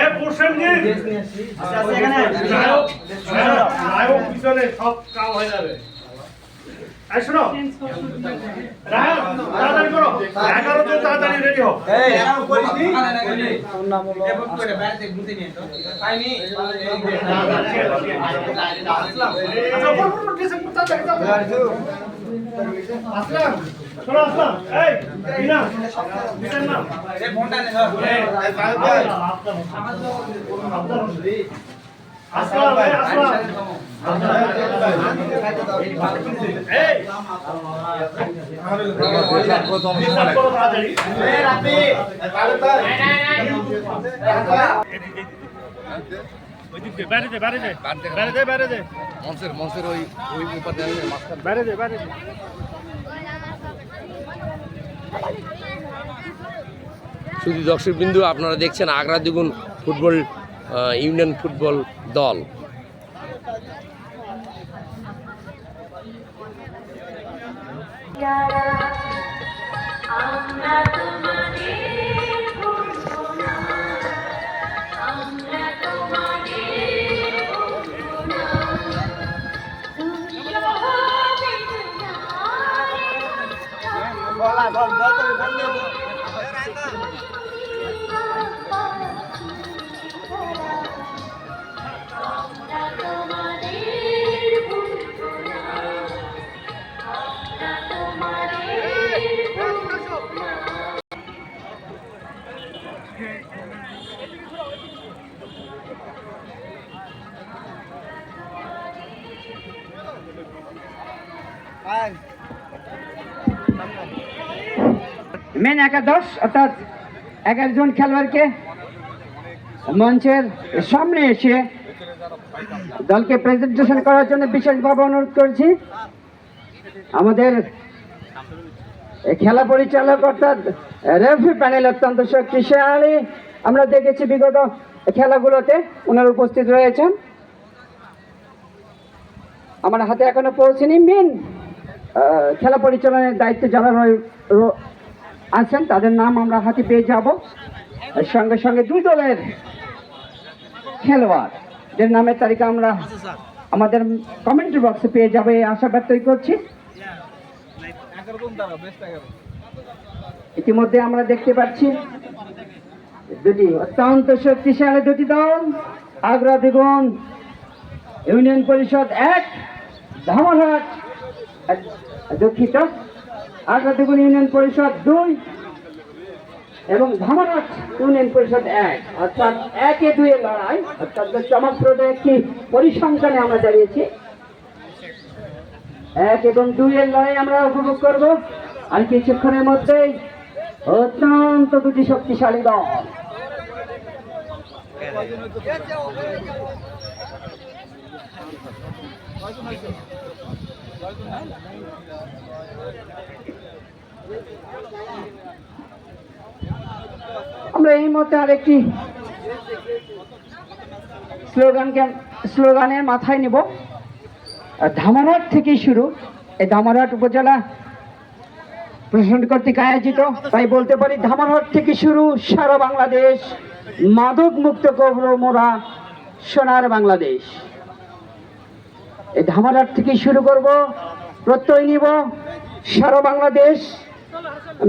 এ প্রসেনজিৎ নায়ক পিছনে সব কাম হয়ে যাবে। এই শোনো রায়ন তাড়াতাড়ি করো 11 জন তাড়াতাড়ি রেডি হও। এই এরাও করিস নি ওর নাম হলো এরকম করে বাইরে ঘুরতে নিয়ে তো পাইনি আসলাম আচ্ছা বল ড্রেসিং তাড়াতাড়ি আসলাম শোনো আসলাম এই বিনা বিনা না এই ফোনটা নে ধর এই ভাই আসলাম ভাই আসলাম এই করো তাড়াতাড়ি এই রাপি মঞ্চের ওই উপাধ্যায় শুধু দর্শক বিন্দু আপনারা দেখছেন আগ্রা দ্বিগুণ ফুটবল ইউনিয়ন ফুটবল দল। মেন একাদশ অর্থাৎ 11 জন খেলোয়াড়কে মঞ্চের সামনে এসে দলকে প্রেজেন্টেশন করার জন্য বিশেষভাবে অনুরোধ করছি। আমাদের খেলা পরিচালক অর্থাৎ রেফারি প্যানেল অত্যন্ত শক্তিশালী, আমরা দেখেছি বিগত খেলাগুলোতে ওনারা উপস্থিত রয়েছেন। আমার হাতে এখনো পৌঁছেনি। মেন খেলা পরিচালনার দায়িত্বে যারা আছেন তাদের নাম আমরা হাতে পেয়ে যাব। সঙ্গে সঙ্গে দুই দলের খেলোয়াড়দের নামের তালিকা আমরা আমাদের কমেন্ট বক্সে পেয়ে যাবে এই আশা ব্যক্ত করছি। ইতিমধ্যে আমরা দেখতে পাচ্ছি দুটি অত্যন্ত শক্তিশালী দুটি দল, আগ্রা দ্বিগুণ ইউনিয়ন পরিষদ 1, ধামরহাট দুঃখিত আগ্রা দ্বিগুণ ইউনিয়ন পরিষদ 2 এবং ধামরহাট ইউনিয়ন পরিষদ 1, অর্থাৎ 1-2 এর লড়াই। অত্যন্ত চমকপ্রদ একটি পরিসংখ্যানে আমরা দাঁড়িয়েছি। 1 এবং 2 এর লড়াই আমরা উপভোগ করব আর কিছুক্ষণের মধ্যেই। অত্যন্ত দুটি শক্তিশালী দল। আমরা এই মুহূর্তে আরেকটি স্লোগানের মাথায় নেব। ধামরহাট থেকে শুরু, এই ধামরহাট উপজেলা প্রশাসন কর্তৃক আয়োজিত, তাই বলতে পারি ধামরহাট থেকে শুরু সারা বাংলাদেশ, মাদক মুক্ত করব মোরা সোনার বাংলাদেশ। এই ধামরহাট থেকে শুরু করব, প্রত্যয় নিব সারা বাংলাদেশ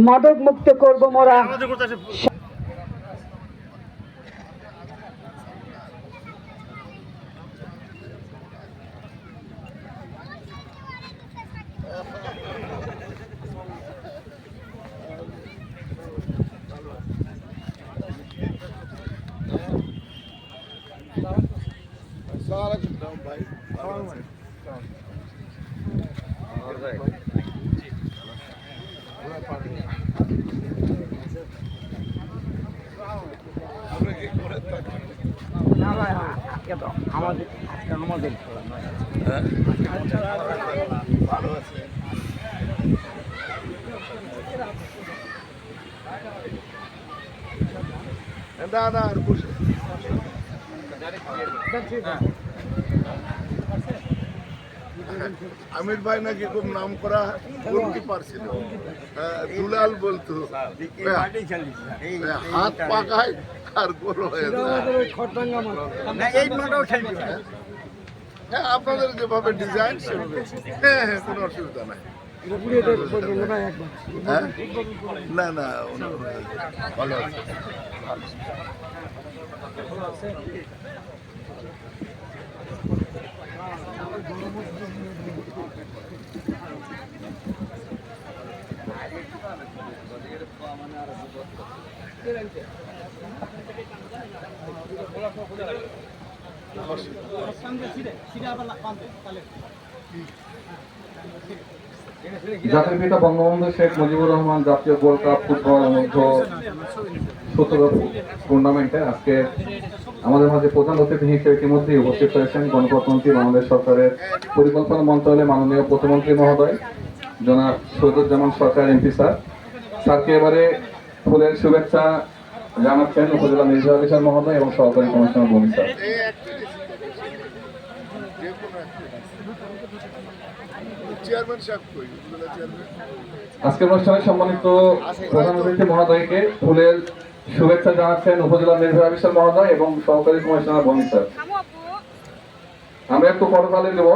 মাদক মুক্ত করব মোরা। দাদা আর বসে আমির ভাই নাকি খুব নাম করা গোলকিপার ছিল, দুলাল বলতো হাত পাকায় আর গোল হয়ে যায়। হ্যাঁ, আপনাদের যেভাবে ডিজাইন সেভাবে, হ্যাঁ হ্যাঁ, কোনো অসুবিধা নাই। হ্যাঁ? না না, ভালো আছে। জাতির পিতা বঙ্গবন্ধু শেখ মুজিবুর রহমান জাতীয় গোল্ড কাপ ফুটবল অনূর্ধ্ব 17 টুর্নামেন্টে আজকে আমাদের মাঝে প্রধান অতিথি হিসেবে ইতিমধ্যেই উপস্থিত হয়েছেন গণপ্রজাতন্ত্রী বাংলাদেশ সরকারের পরিকল্পনা মন্ত্রণালয়ের মাননীয় প্রতিমন্ত্রী মহোদয় জনাব সৈয়দুজ্জামান সরকার এমপি স্যারকে এবারে ফুলের শুভেচ্ছা জানাচ্ছেন উপজেলা নির্বাহী অফিসার মহোদয় এবং সহকারী কমিশনার ভূমি স্যার। চেয়ারম্যান সাহেব কই? উপজেলা চেয়ারম্যান আজকের অনুষ্ঠানে সম্মানিত প্রধান অতিথি মহোদয়কে ফুলের শুভেচ্ছা জানাচ্ছেন উপজেলা নির্বাহী অফিসার মহোদয় এবং সহকারী কমিশনার ভূমি স্যার। আমরা একটু করতালি দেব।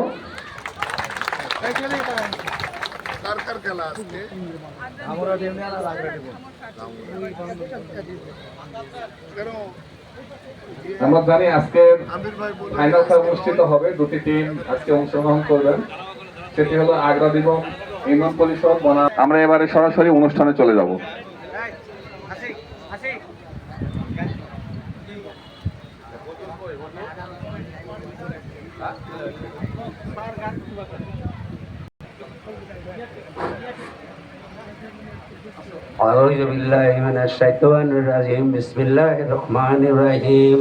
কার কার খেলা আজকে? কেন আমরা জানি আজকে আমির ভাই বলে ফাইনাল খেলা অনুষ্ঠিত হবে, দুটি টিম আজকে অংশগ্রহণ করবেন, সেটি হলো আগ্রা দিবস ইউনিয়ন পরিষদ বনাম। আমরা এবারে সরাসরি অনুষ্ঠানে চলে যাব। أعوذ بالله من الشيطان الرجيم بسم الله الرحمن الرحيم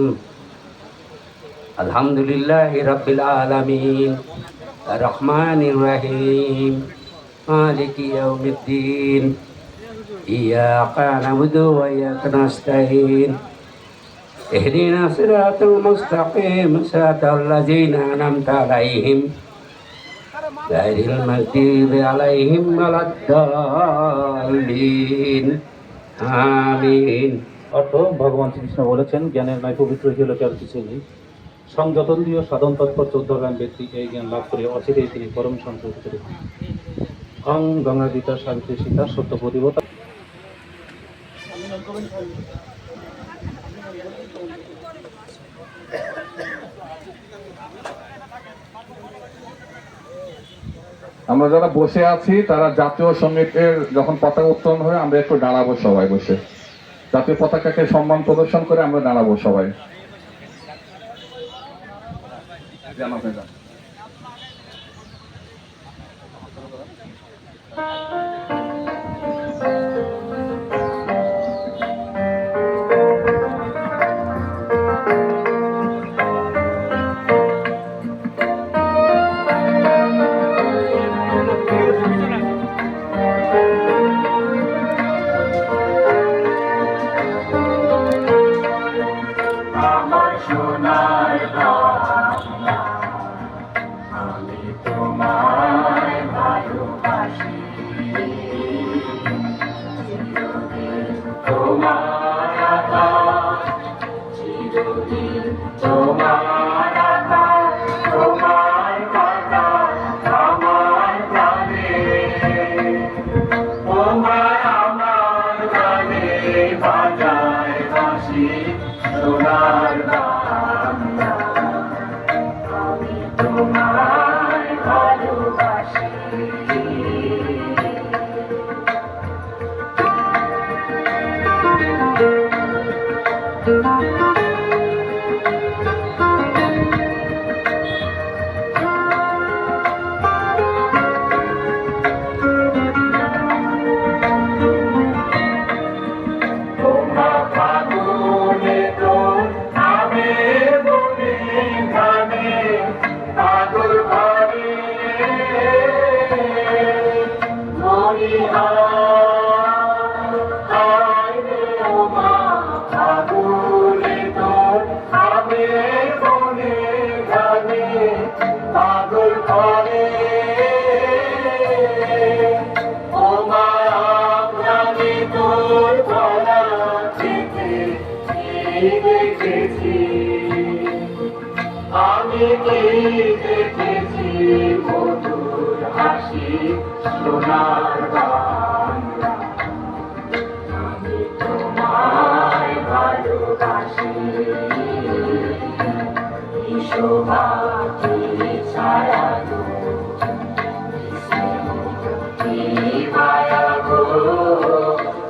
الحمد لله رب العالمين الرحمن الرحيم مالك يوم الدين إياك نعبد وإياك نستعين اهدنا الصراط المستقيم صراط الذين أنعمت عليهم غير المغضوب عليهم ولا الضالين آمين। অর্থ ভগবান শ্রীকৃষ্ণ বলেছেন, জ্ঞানের নয় পবিত্র হইল আর কিছু নেই। সংযতন্দ্রীয় সাধন তৎপর চোদ্দগান ব্যক্তি এই জ্ঞান লাভ করে অচিরেই তিনি পরম সন্তোষিত হন। অং গঙ্গা গীতা সাবিত্রী সীতা সত্য প্রতিবতা। আমরা যারা বসে আছি তারা জাতীয় সঙ্গীতের যখন পতাকা উত্তোলন হয় আমরা একটু দাঁড়াবো, সবাই বসে জাতীয় পতাকাকে সম্মান প্রদর্শন করে আমরা দাঁড়াবো সবাই। ফাগুনে তোর দেখেছি, আমি কি দেখেছি মধুর হাসি সোনার বাংলা। আমি তোমায় ভালোবাসি, কি শোভা কি ছায়া গো, কি মায়া গো,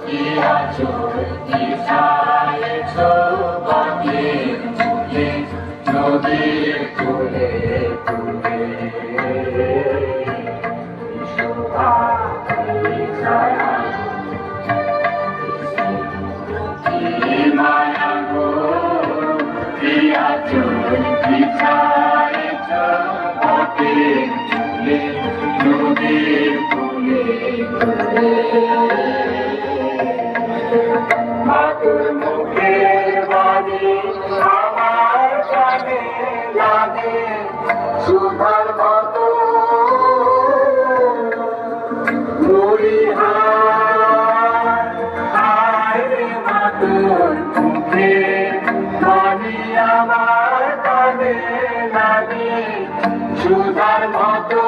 কি আঁচল কি ছায়েছ বাকি তুলে নদীর কূলে কূলে। কি শোভা কি ছায়া কি মায়া গো, কি আঁচল কি ছায়েছ বাকি তুলে নদীর কূলে কূলে। মাতুর মুখের বাণী আমার কানে লাগে সুধার মতো, হায় রে মাতুর মুখের বাণী আমার কানে লাগে সুধার মতো।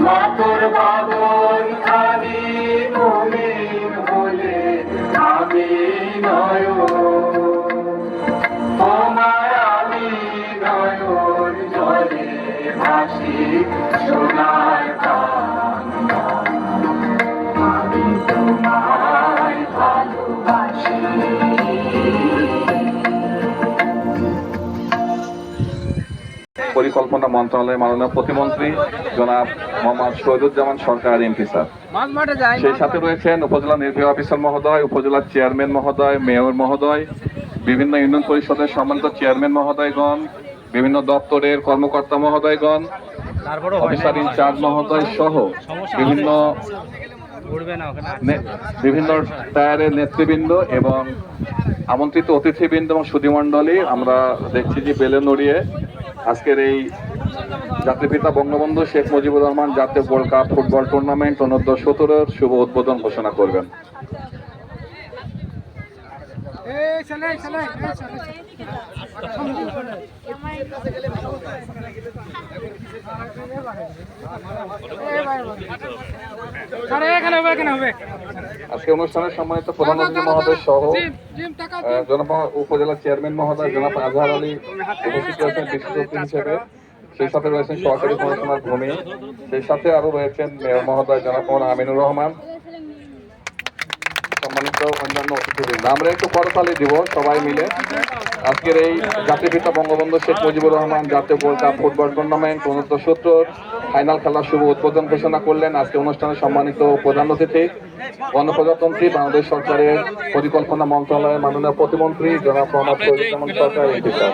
মাতুর বাদল খানি মলিন হলে আমি নয়ন, তোমার আমি নয়ন জলে ভাসি সোনার বাংলা। আমি তোমায় ভালোবাসি। পরিকল্পনা মন্ত্রণালয়ের মাননীয় প্রতিমন্ত্রী জনাব মোহাম্মদ শহীদুজ্জামান সরকার এমপি স্যার। সেই সাথে রয়েছেন উপজেলা নির্বাহী অফিসার মহোদয়, উপজেলার চেয়ারম্যান মহোদয়, মেয়র মহোদয়, বিভিন্ন ইউনিয়ন পরিষদের সম্মানিত চেয়ারম্যান মহোদয়গণ, বিভিন্ন দপ্তরের কর্মকর্তা মহোদয়গণ, অফিসার ইনচার্জ মহোদয় সহ বিভিন্ন টায়ারের নেতৃবৃন্দ এবং আমন্ত্রিত অতিথিবৃন্দ এবং সুধীমণ্ডলী, আমরা দেখছি যে বেলুন উড়িয়ে আজকের এই জাতির বঙ্গবন্ধু শেখ মুজিবুর রহমান জাতীয় গোল্ড কাপ ফুটবল টুর্নামেন্ট অনূর্ধ্ব 17-র শুভ উদ্বোধন ঘোষণা করবেন। আজকে অনুষ্ঠানের সম্মানিত প্রধান অতিথি মহোদয় সহ জনাব উপজেলা চেয়ারম্যান মহোদয় জনাব আজহার আলী উপস্থিত রয়েছেন বিশিষ্ট অতিথি হিসেবে। সেই সাথে রয়েছেন সহকারী কমিশনার ভূমি, সেই সাথে আরো রয়েছেন মেয়র মহোদয় জনাব আমিনুর রহমান, সম্মানিত অন্যান্য অতিথিবৃন্দ। আমরা একটু করতালি দিব সবাই মিলে আজকের এই জাতির পিতা বঙ্গবন্ধু শেখ মুজিবুর রহমান জাতীয় গোল্ড কাপ ফুটবল টুর্নামেন্ট অনূর্ধ্ব 17 ফাইনাল খেলার শুভ উদ্বোধন ঘোষণা করলেন আজকে অনুষ্ঠানে সম্মানিত প্রধান অতিথি গণপ্রজাতন্ত্রী বাংলাদেশ সরকারের পরিকল্পনা মন্ত্রণালয়ের মাননীয় প্রতিমন্ত্রী জনাব মোহাম্মদ শহীদুজ্জামান সরকার এমপি স্যার।